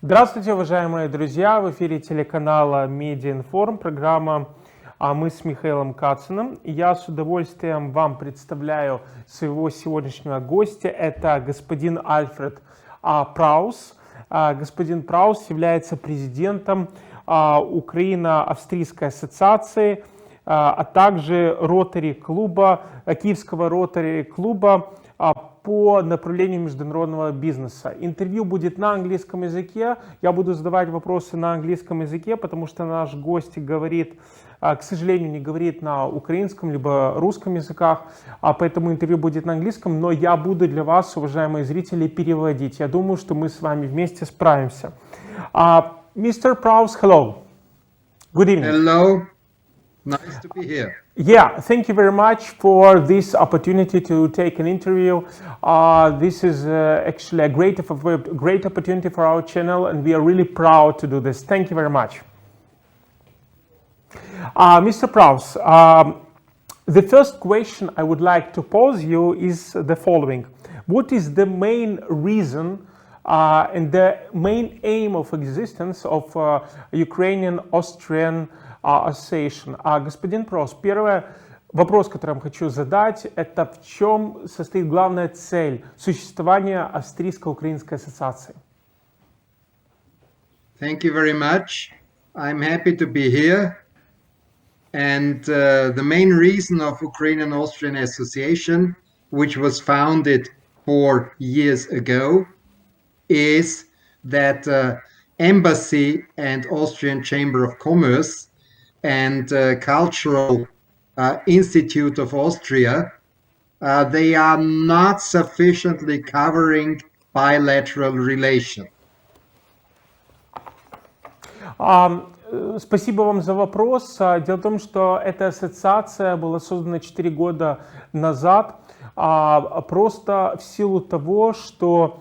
Здравствуйте, уважаемые друзья! В эфире телеканала Медиаинформ, программа «Мы с Михайлом Кациным». Я с удовольствием вам представляю своего сегодняшнего гостя. Это господин Альфред Праус. Господин Праус является президентом Украино-Австрийской Ассоциации, а также ротари-клуба, Киевского ротари-клуба по направлению международного бизнеса. Интервью будет на английском языке. Я буду задавать вопросы на английском языке, потому что наш гость говорит, к сожалению, не говорит на украинском либо русском языках, поэтому интервью будет на английском, но я буду для вас, уважаемые зрители, переводить. Я думаю, что мы с вами вместе справимся. Mr. Praus, hello. Good evening. Hello. Nice to be here. Yeah, thank you very much for this opportunity to take an interview. This is actually a great opportunity for our channel, and we are really proud to do this. Thank you very much. Mr. Praus, the first question I would like to pose you is the following. What is the main reason and the main aim of existence of Ukrainian-Austrian Association? Господин Праус, первый вопрос, который я вам хочу задать, это в чем состоит главная цель существования Австрийско-Украинской ассоциации? Thank you very much. I'm happy to be here. And the main reason of Ukrainian-Austrian Association, which was founded 4 years ago, is that Embassy and Austrian Chamber of Commerce and Cultural Institute of Austria, they are not sufficiently covering bilateral relations. Спасибо вам за вопрос. Дело в том, что эта ассоциация была создана 4 года назад, просто в силу того, что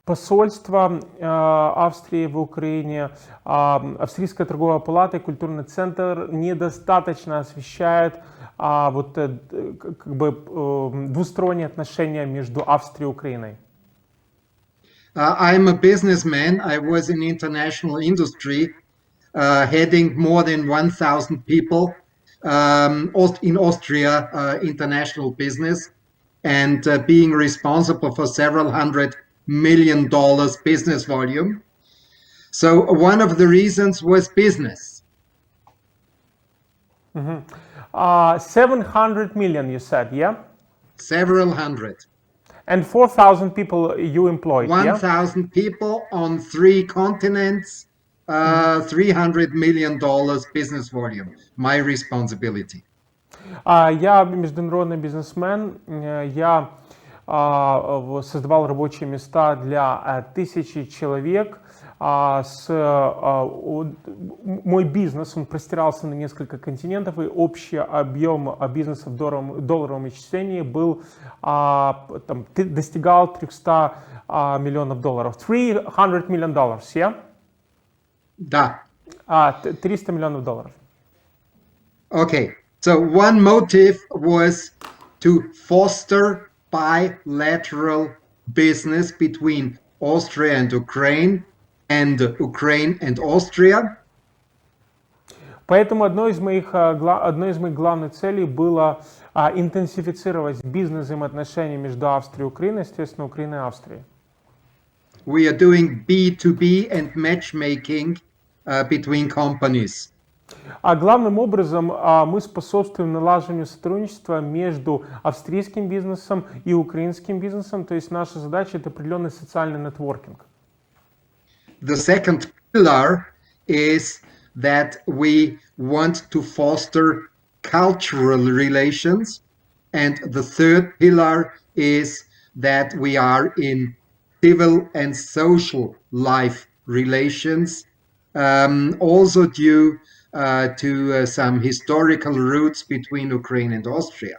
посольство Австрии в Украине, Австрийская торговая палата и культурный центр недостаточно освещают двусторонние отношения между Австрией и Украиной. I'm a businessman. I was in international industry, heading more than 1,000 people in Austria, international business, and being responsible for several $100 million business volume. So one of the reasons was business. 700 million, you said, yeah? Several hundred. And 4,000 people you employed, 1,000 people on 3 continents, $300 million business volume. My responsibility. Я международный бизнесмен. Я создавал рабочие места для 1000 человек. Мой бизнес, он простирался на несколько континентов, и общий объем бизнеса в долларовом исчислении был, достигал $300 миллионов. $300 million, yeah? Да. 300 миллионов долларов. Okay, so one motive was to foster bilateral business between Austria and Ukraine and Austria. Поэтому одной из моих главных целей было интенсифицировать бизнес-взаимоотношения между Австрией и Украиной, естественно, Украиной и Австрией. We are doing B2B and matchmaking between companies. Главным образом мы способствуем налаживанию сотрудничества между австрийским бизнесом и украинским бизнесом, то есть наша задача — это определенный социальный нетворкинг. The second pillar is that we want to foster cultural relations, and the third pillar is that we are in civil and social life relations, also due to some historical roots between Ukraine and Austria.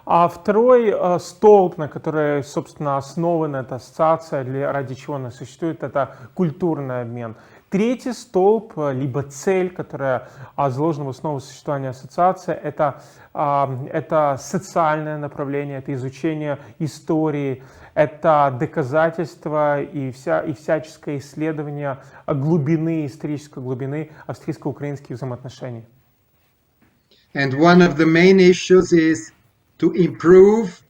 Второй столб, на который, собственно, основана эта ассоциация, ради чего она существует, это культурный обмен. Третий столб, либо цель, которая заложена в основу существования ассоциации, это социальное направление, это изучение истории, это доказательство и всяческое исследование глубины, исторической глубины австрийско-украинских взаимоотношений. And one of the main issues is to improve,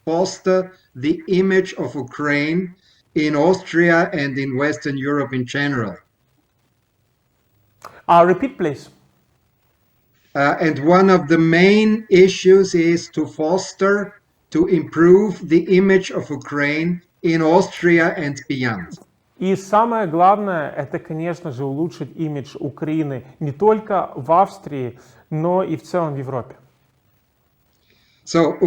foster the image of Ukraine in Austria and in Western Europe in general. Repeat, please. And one of the main issues is to foster, to improve the image of Ukraine in Austria and beyond. И самое главное, это, конечно же, улучшить имидж Украины не только в Австрии, но и в целом в Европе. So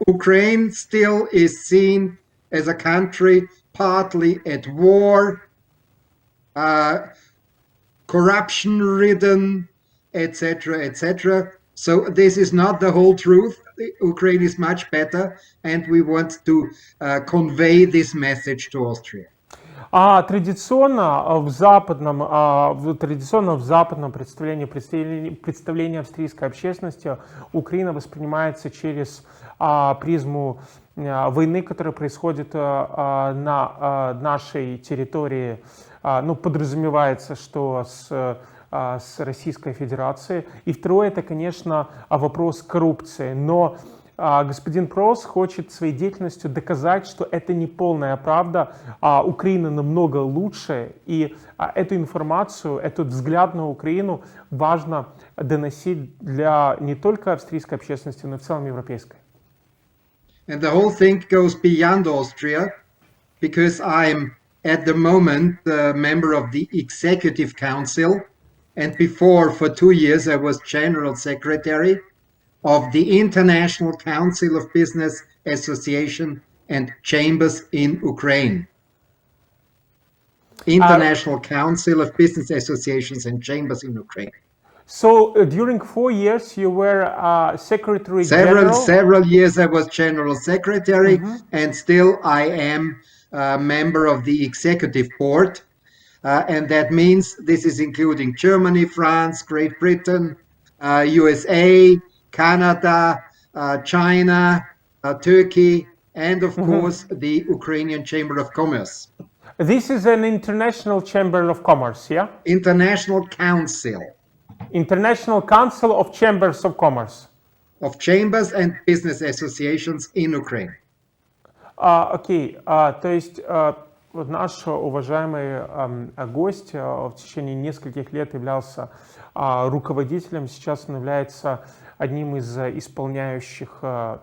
Ukraine still is seen as a country partly at war, corruption-ridden, etc., etc. So this is not the whole truth. Ukraine is much better, and we want to convey this message to Austria. Традиционно в западном представлении австрийской общественности Украина воспринимается через призму войны, которая происходит на нашей территории. Ну, подразумевается, что с Российской Федерацией. И второе, это, конечно, вопрос коррупции. Но господин Праус хочет своей деятельностью доказать, что это не полная правда, Украина намного лучше, и эту информацию, этот взгляд на Украину важно доносить для не только австрийской общественности, но и в целом европейской. And the whole thing goes beyond Austria, because I'm at the moment a member of the Executive Council, and before, for 2 years, I was General Secretary of the International Council of Business Association and Chambers in Ukraine. International Council of Business Associations and Chambers in Ukraine. So during 4 years you were Secretary General? Several years I was General Secretary, and still I am a member of the Executive Board. And that means this is including Germany, France, Great Britain, USA, Canada, China, Turkey, and of course the Ukrainian Chamber of Commerce. This is an international chamber of commerce, yeah? International Council. International Council of Chambers of Commerce. Of Chambers and Business Associations in Ukraine. Окей, то есть наш уважаемый гость в течение нескольких лет являлся руководителем, сейчас он является одним из исполняющих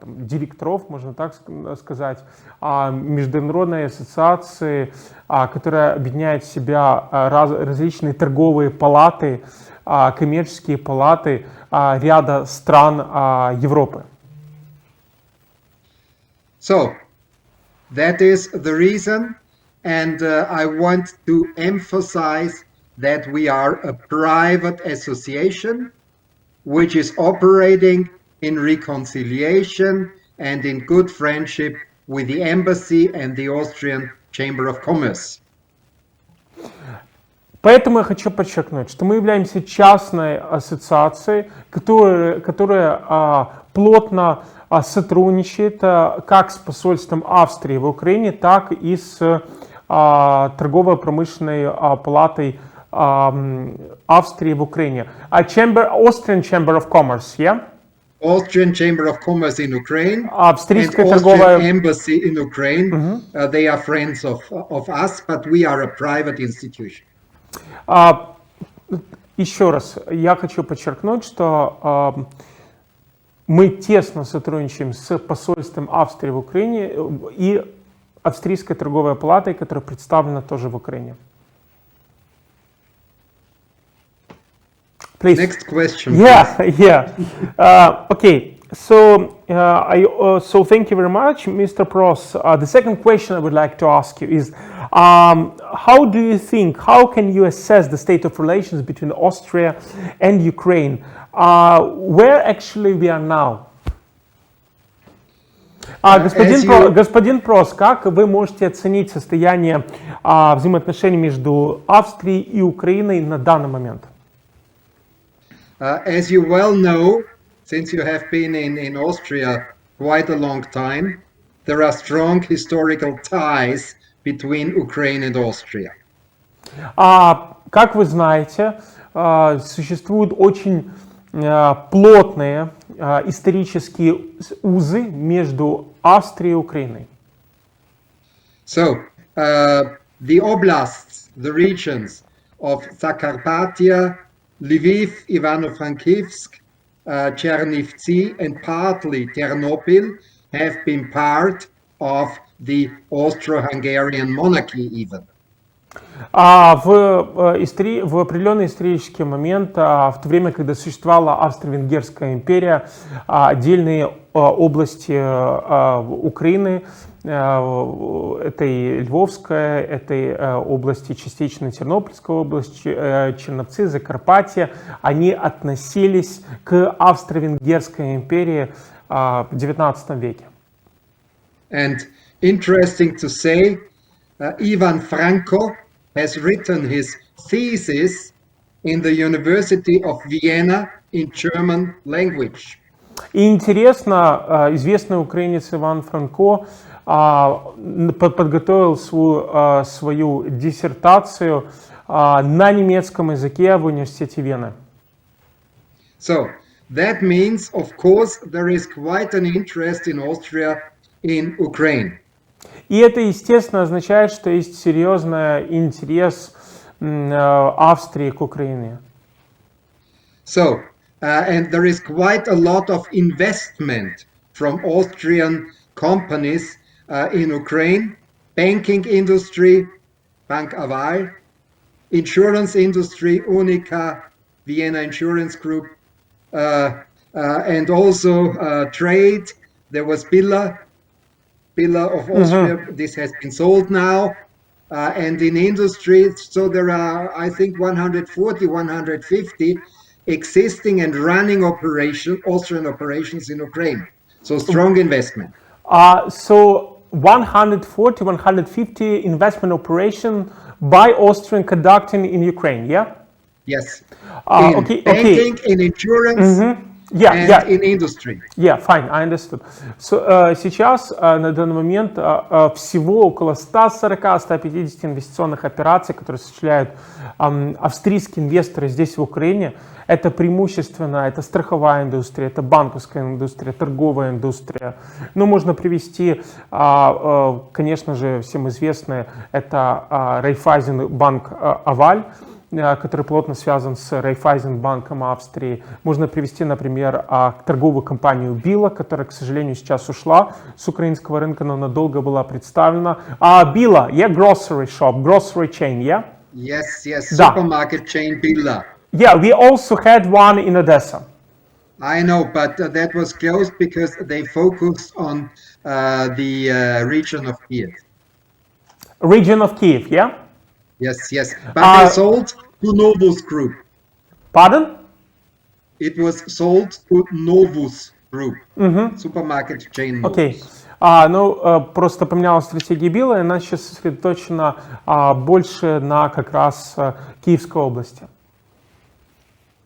директоров, можно так сказать, международной ассоциации, которая объединяет в себя различные торговые палаты, коммерческие палаты ряда стран Европы. So, that is the reason, and I want to emphasize that we are a private association which is operating in reconciliation and in good friendship with the embassy and the Austrian Chamber of Commerce. Поэтому я хочу подчеркнуть, что мы являемся частной ассоциацией, которая плотно сотрудничает как с посольством Австрии в Украине, так и с торгово-промышленной палатой Австрии в Украине. Austrian Chamber of Commerce, yeah? Austrian Chamber of Commerce in Ukraine Австрийская and торговая... Austrian Embassy in Ukraine. They are friends of us, but we are a private institution. Еще раз, я хочу подчеркнуть, что мы тесно сотрудничаем с посольством Австрии в Украине и Австрийской торговой палатой, которая представлена тоже в Украине. Please. Next question. Yeah. Okay. So, so thank you very much, Mr. Praus. The second question I would like to ask you is, how do you think, how can you assess the state of relations between Austria and Ukraine? Where actually we are now? Господин Праус, как вы можете оценить состояние взаимоотношений между Австрией и Украиной на данный момент? As you well know, since you have been in Austria quite a long time, there are strong historical ties between Ukraine and Austria. Как вы знаете, существуют очень плотные исторические узы между Австрией и Украиной. So, the oblasts, the regions of Zakarpattia, Lviv, Ivano-Frankivsk, Chernivtsi, and partly Ternopil have been part of the Austro-Hungarian monarchy even. В определенный исторический момент, в то время, когда существовала Австро-Венгерская империя, отдельные области Украины, этой Львовская, этой области, частично Тернопольской области, Черновцы, Закарпатье, они относились к Австро-Венгерской империи в XIX веке. And interesting to say, Ivan Franko has written his thesis in the University of Vienna in German language. И интересно, известный украинец Иван Франко подготовил свою диссертацию на немецком языке в университете Вены. So that means, of course, there is quite an interest in Austria in Ukraine. И это, естественно, означает, что есть серьезный интерес Австрии к Украине. So, and there is quite a lot of investment from Austrian companies in Ukraine, banking industry, Bank Aval, insurance industry, Unica, Vienna Insurance Group, and also trade. There was Billa of Austria. This has been sold now. And in industry, so there are, I think, 140, 150 existing and running Austrian operations in Ukraine. So strong investment. So 140, 150 investment operation by Austrian conducting in Ukraine, yeah? Yes. In banking, in insurance, and in industry. Yeah, fine, I understood. So, сейчас, на данный момент, всего около 140-150 инвестиционных операций, которые осуществляют австрийские инвесторы здесь, в Украине. Это преимущественно, это страховая индустрия, это банковская индустрия, торговая индустрия. Ну, можно привести, конечно же, всем известное, это Райфайзенбанк Аваль, который плотно связан с Райфайзенбанком Австрии. Можно привести, например, торговую компанию Билла, которая, к сожалению, сейчас ушла с украинского рынка, но надолго была представлена. Билла, yeah, grocery shop, grocery chain, yeah? Yes, supermarket chain Billa. Yeah, we also had one in Odessa. I know, but that was closed because they focused on the region of Kiev. Region of Kiev, yeah? Yes. But they sold to Novus Group. Pardon? It was sold to Novus Group. Supermarket chain Novus. Окей. Просто поменялась стратегия Билла, и она сейчас сосредоточена больше на как раз Киевской области.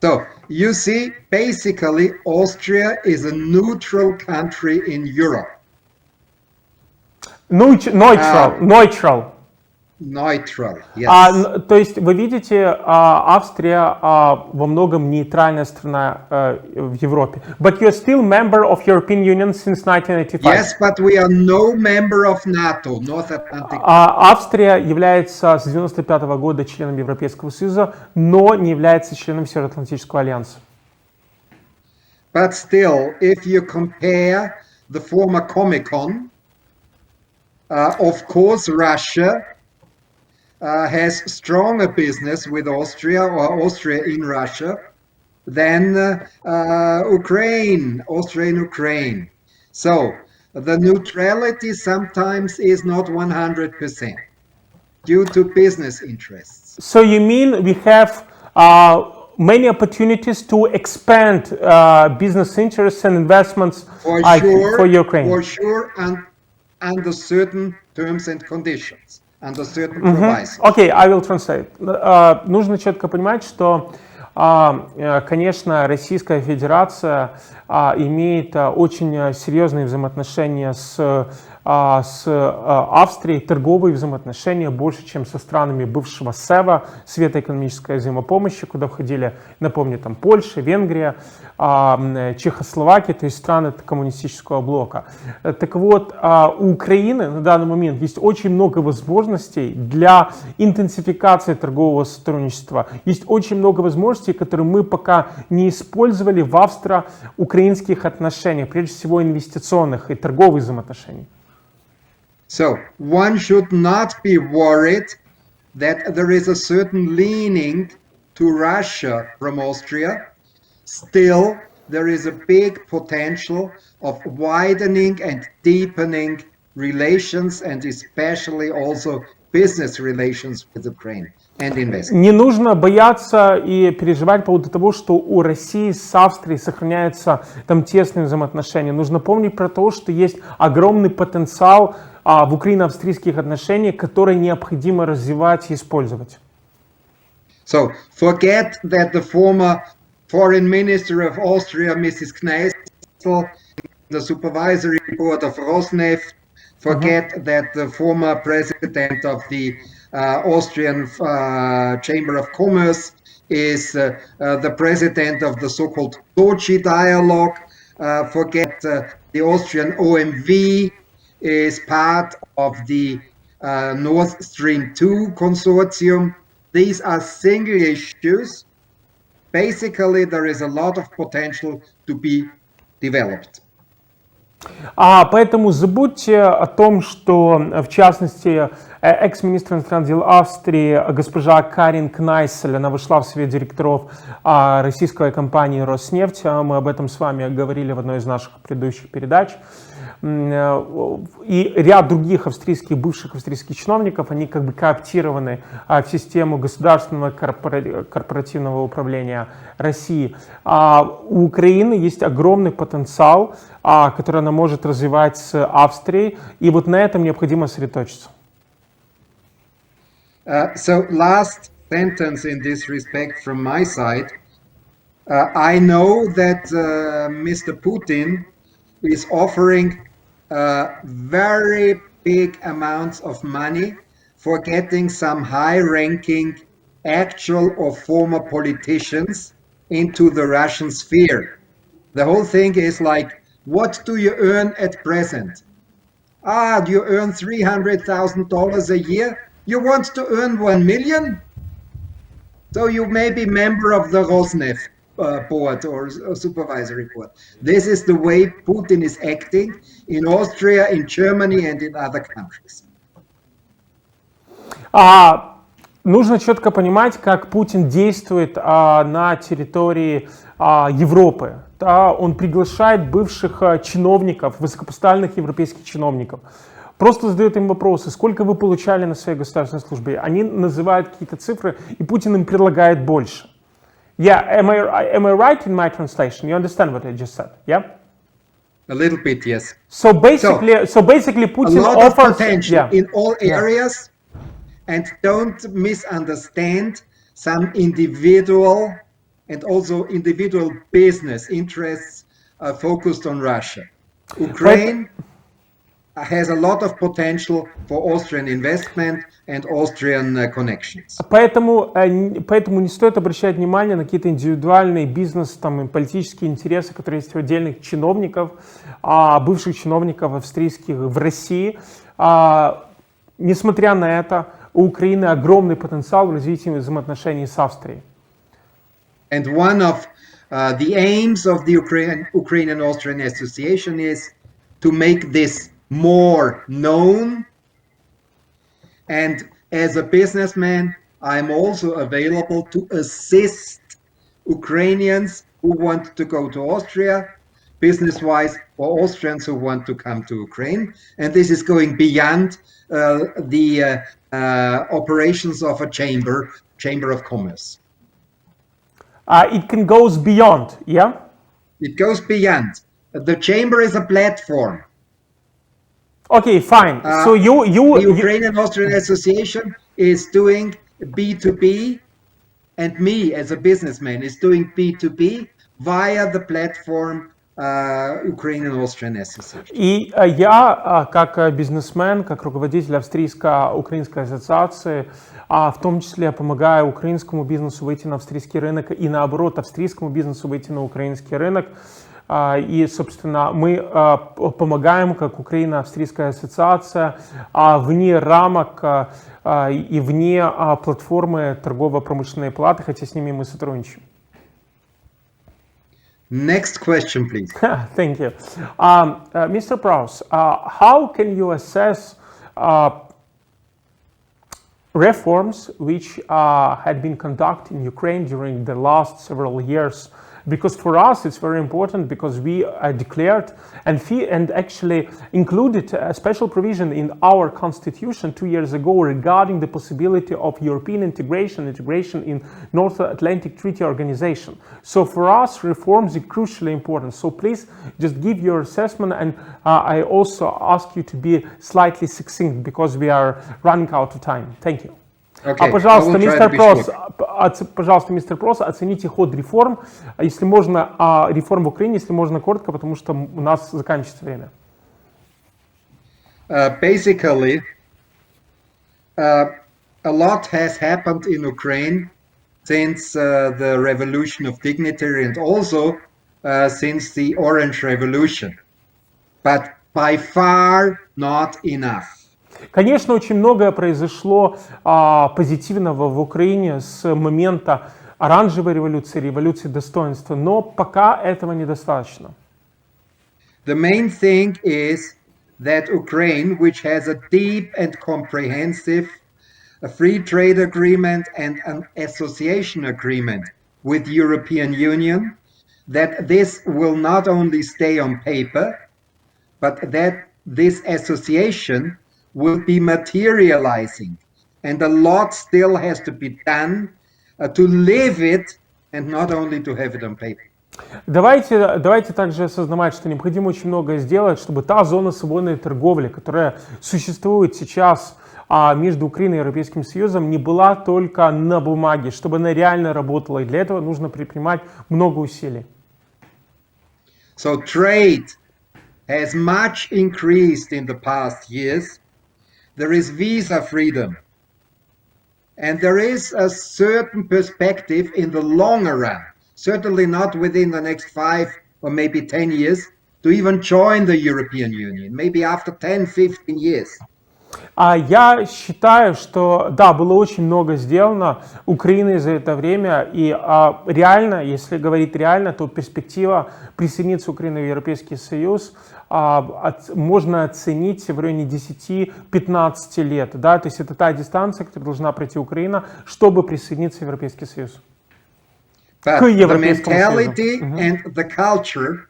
So, you see, basically, Austria is a neutral country in Europe. Neutral. Neutral, yes. То есть вы видите, Австрия во многом нейтральная страна в Европе. But you're still member of European Union since 1985. Yes, but we are no member of NATO, North Atlantic. Австрия является с 1995 года членом Европейского Союза, но не является членом Североатлантического альянса. But still, if you compare the former Comecon, of course, Russia has stronger business with Austria or Austria in Russia than Austria in Ukraine. So the neutrality sometimes is not 100% due to business interests. So you mean we have many opportunities to expand business interests and investments for Ukraine? For sure, and under certain terms and conditions. Under certain provisos. Okay, I will translate. Нужно четко понимать, что, конечно, Российская Федерация имеет очень серьезные взаимоотношения с с Австрией торговые взаимоотношения больше, чем со странами бывшего СЭВа, Света экономической взаимопомощи, куда входили, напомню, там Польша, Венгрия, Чехословакия, то есть страны коммунистического блока. Так вот, у Украины на данный момент есть очень много возможностей для интенсификации торгового сотрудничества. Есть очень много возможностей, которые мы пока не использовали в австро-украинских отношениях, прежде всего инвестиционных и торговых взаимоотношений. So one should not be worried that there is a certain leaning to Russia from Austria. Still, there is a big potential of widening and deepening relations, and especially also business relations with Ukraine and investment. Не нужно бояться и переживать по поводу того, что у России с Австрией сохраняются там тесные взаимоотношения. Нужно помнить про то, что есть огромный потенциал в украино-австрийских отношениях, которые необходимо развивать и использовать. So forget that the former Foreign Minister of Austria, Mrs. Kneißl, the supervisory board of Rosneft. Forget that the former president of the Austrian Chamber of Commerce is the president of the so-called Sochi dialogue. Forget the Austrian OMV is part of the Nord Stream 2 consortium. These are single issues. Basically, there is a lot of potential to be developed. Поэтому забудьте о том, что, в частности, экс-министр иностранных дел Австрии госпожа Карин Кнайсель, она вошла в совет директоров российской компании «Роснефть». Мы об этом с вами говорили в одной из наших предыдущих передач. И ряд других бывших австрийских чиновников, они как бы кооптированы в систему государственного корпоративного управления России. У Украины есть огромный потенциал, который она может развивать с Австрией, и вот на этом необходимо сосредоточиться. So last sentence in this respect from my side. I know that Mr. Putin is offering very big amounts of money for getting some high-ranking actual or former politicians into the Russian sphere. The whole thing is like, what do you earn at present? Do you earn $300,000 a year? You want to earn 1 million? So you may be member of the Rosneft board or supervisory board. This is the way Putin is acting in Austria, in Germany and in other countries. Нужно четко понимать, как Путин действует на территории Европы. Он приглашает бывших чиновников, высокопоставленных европейских чиновников. Просто задает им вопросы, сколько вы получали на своей государственной службе. Они называют какие-то цифры, и Путин им предлагает больше. Yeah, am I right in my translation? You understand what I just said? Yeah? A little bit, yes. So basically Putin a lot offers of potential in all areas, and don't misunderstand some individual and also individual business interests focused on Russia. Ukraine has a lot of potential for Austrian investment and Austrian connections. Поэтому не стоит обращать внимание на какие-то индивидуальные бизнес, там, и политические интересы, которые есть у отдельных чиновников, бывших чиновников австрийских в России. Несмотря на это, у Украины огромный потенциал в развитии взаимоотношений с Австрией. And one of the aims of the Ukrainian-Austrian Association is to make this more known. And as a businessman, I'm also available to assist Ukrainians who want to go to Austria, business-wise, or Austrians who want to come to Ukraine. And this is going beyond the operations of a chamber of commerce. It can goes beyond, yeah? It goes beyond. The chamber is a platform. Okay, fine. So the Ukrainian-Austrian Association is doing B2B, and me as a businessman is doing B2B via the platform Ukrainian-Austrian Association. И я, как бизнесмен, как руководитель Австрийско-Украинской Ассоциации, в том числе помогаю украинскому бизнесу выйти на австрийский рынок и наоборот австрийскому бизнесу выйти на украинский рынок. И, собственно, мы помогаем, как Украина-Австрийская ассоциация, вне рамок и вне платформы торгово-промышленной палаты, хотя с ними мы сотрудничаем. Next question, please. Thank you. Mr. Praus, how can you assess reforms which had been conducted in Ukraine during the last several years? Because for us it's very important because we declared and actually included a special provision in our constitution 2 years ago regarding the possibility of European integration in North Atlantic Treaty Organization. So for us reforms are crucially important. So please just give your assessment, and I also ask you to be slightly succinct because we are running out of time. Thank you. Okay, Пожалуйста, мистер Праус, оцените ход реформ, если можно, реформ в Украине, если можно коротко, потому что у нас заканчивается время. Basically, a lot has happened in Ukraine since the Revolution of Dignitary and also since the Orange Revolution, but by far not enough. Конечно, очень многое произошло позитивного в Украине с момента оранжевой революции, революции достоинства, но пока этого недостаточно. The main thing is that Ukraine, which has a deep and comprehensive free trade agreement and an association agreement with the European Union, that this will not only stay on paper, but that this association will be materializing, and a lot still has to be done to live it and not only to have it on paper. Давайте также осознавать, что необходимо очень многое сделать, чтобы та зона свободной торговли, которая существует сейчас между Украиной и Европейским Союзом, не была только на бумаге, чтобы она реально работала, и для этого нужно предпринимать много усилий. So trade has much increased in the past years. There is visa freedom, and there is a certain perspective in the longer run, certainly not within the next 5 or maybe 10 years, to even join the European Union, maybe after 10-15 years. Я считаю, что да, было очень много сделано Украиной за это время, и реально, если говорить реально, то перспектива присоединиться Украины в Европейский Союз можно оценить в районе 10-15 лет, да, то есть это та дистанция, которую должна пройти Украина, чтобы присоединиться в Европейский Союз. But the mentality and the culture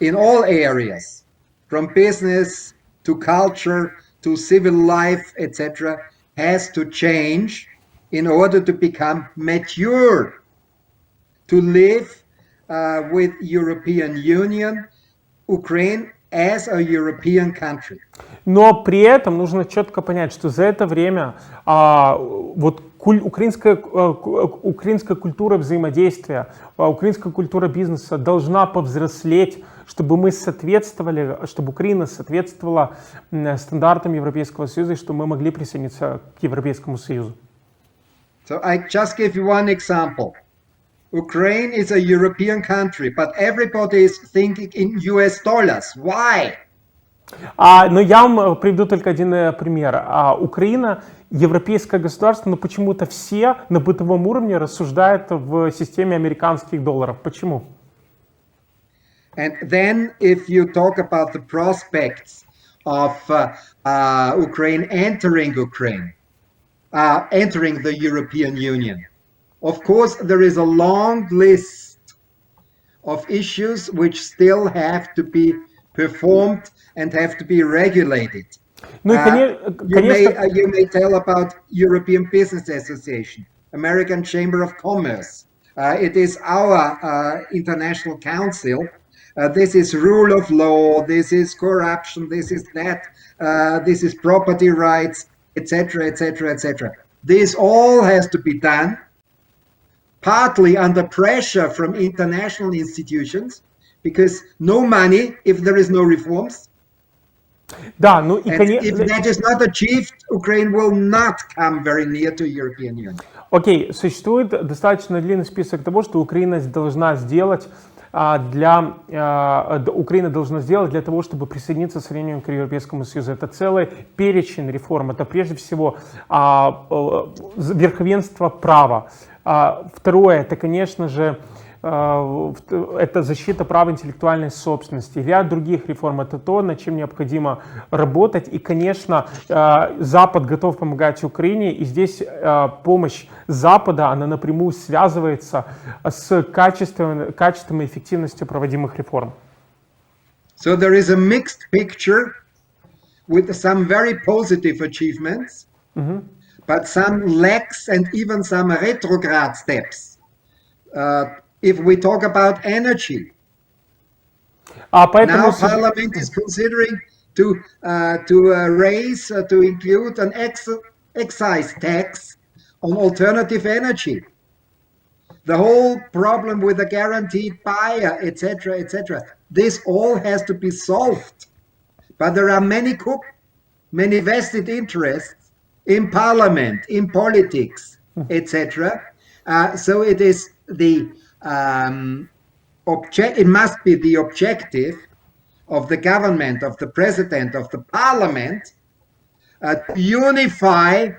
in all areas, from business to culture to civil life, etc., has to change in order to become mature, to live with European Union, Ukraine as a European country. Но при этом нужно четко понять, что за это время вот украинская культура взаимодействия, украинская культура бизнеса должна повзрослеть, чтобы мы соответствовали, чтобы Украина соответствовала стандартам Европейского Союза, и чтобы мы могли присоединиться к Европейскому Союзу. So I just give you one example. Ukraine is a European country, but everybody is thinking in US dollars. Why? Но я вам приведу только один пример. Украина европейское государство, но почему-то все на бытовом уровне рассуждают в системе американских долларов. Почему? And then if you talk about the prospects of Ukraine entering the European Union, of course there is a long list of issues which still have to be performed and have to be regulated. You may tell about European Business Association, American Chamber of Commerce. It is our international council. This is rule of law, this is corruption, this is that, this is property rights, etc., etc., etc. This all has to be done, partly under pressure from international institutions, because no money if there is no reforms. Да, ну и, And конечно... if that is not achieved, Ukraine will not come very near to European Union. Окей, существует достаточно длинный список того, что Украина должна сделать Украина должна сделать для того, чтобы присоединиться со временем к Европейскому Союзу. Это целый перечень реформ. Это прежде всего верховенство права. Второе, это, конечно же, это защита прав интеллектуальной собственности. Ряд других реформ — это то, над чем необходимо работать. И, конечно, Запад готов помогать Украине. И здесь помощь Запада, она напрямую связывается с качеством и эффективностью проводимых реформ. So there is a mixed picture with some very positive achievements, but some lacks and even some retrograde steps. If we talk about energy, now Parliament is considering to include an excise tax on alternative energy. The whole problem with the guaranteed buyer, etc., this all has to be solved. But there are many vested interests in Parliament, in politics, etc. So it is it must be the objective of the government, of the president, of the parliament, to unify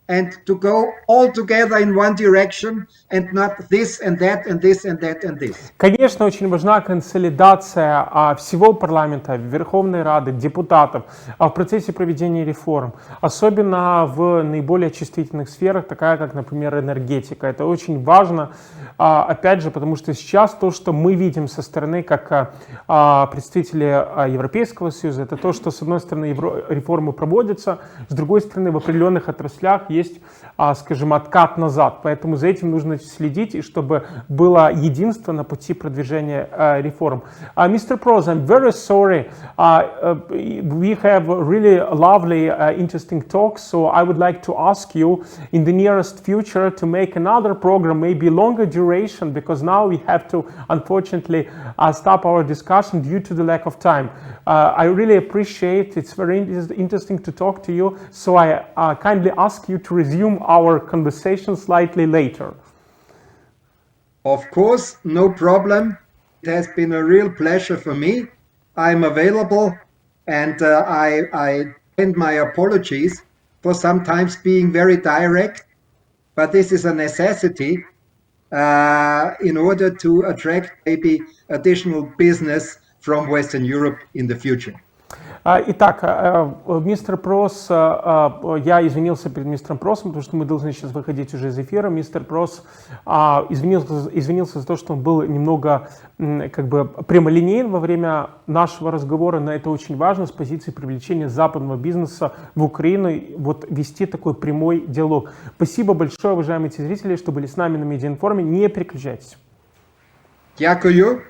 and to go all together in one direction, and not this and that and this and that and this. Конечно, очень важна консолидация всего парламента, Верховной Рады, депутатов в процессе проведения реформ, особенно в наиболее чувствительных сферах, такая как, например, энергетика. Это очень важно, опять же, потому что сейчас то, что мы видим со стороны как представители Европейского Союза, это то, что, с одной стороны, реформы проводятся, с другой стороны, в определенных отраслях есть, скажем, откат назад. Поэтому за этим нужно следить, и чтобы было единство на пути продвижения реформ. Mr. Praus, I'm very sorry. We have a really lovely, interesting talk, so I would like to ask you in the nearest future to make another program, maybe longer duration, because now we have to, unfortunately, stop our discussion due to the lack of time. I really appreciate, it's very interesting to talk to you, so I kindly ask you to resume our conversation slightly later. Of course, no problem. It has been a real pleasure for me. I'm available, and I send my apologies for sometimes being very direct, but this is a necessity in order to attract maybe additional business from Western Europe in the future. Итак, мистер Праус, я извинился перед мистером Праусом, потому что мы должны сейчас выходить уже из эфира. Мистер Праус извинился за то, что он был немного как бы прямолинеен во время нашего разговора, но это очень важно с позиции привлечения западного бизнеса в Украину, вот вести такой прямой диалог. Спасибо большое, уважаемые телезрители, что были с нами на Медиаинформе. Не переключайтесь. Дякую.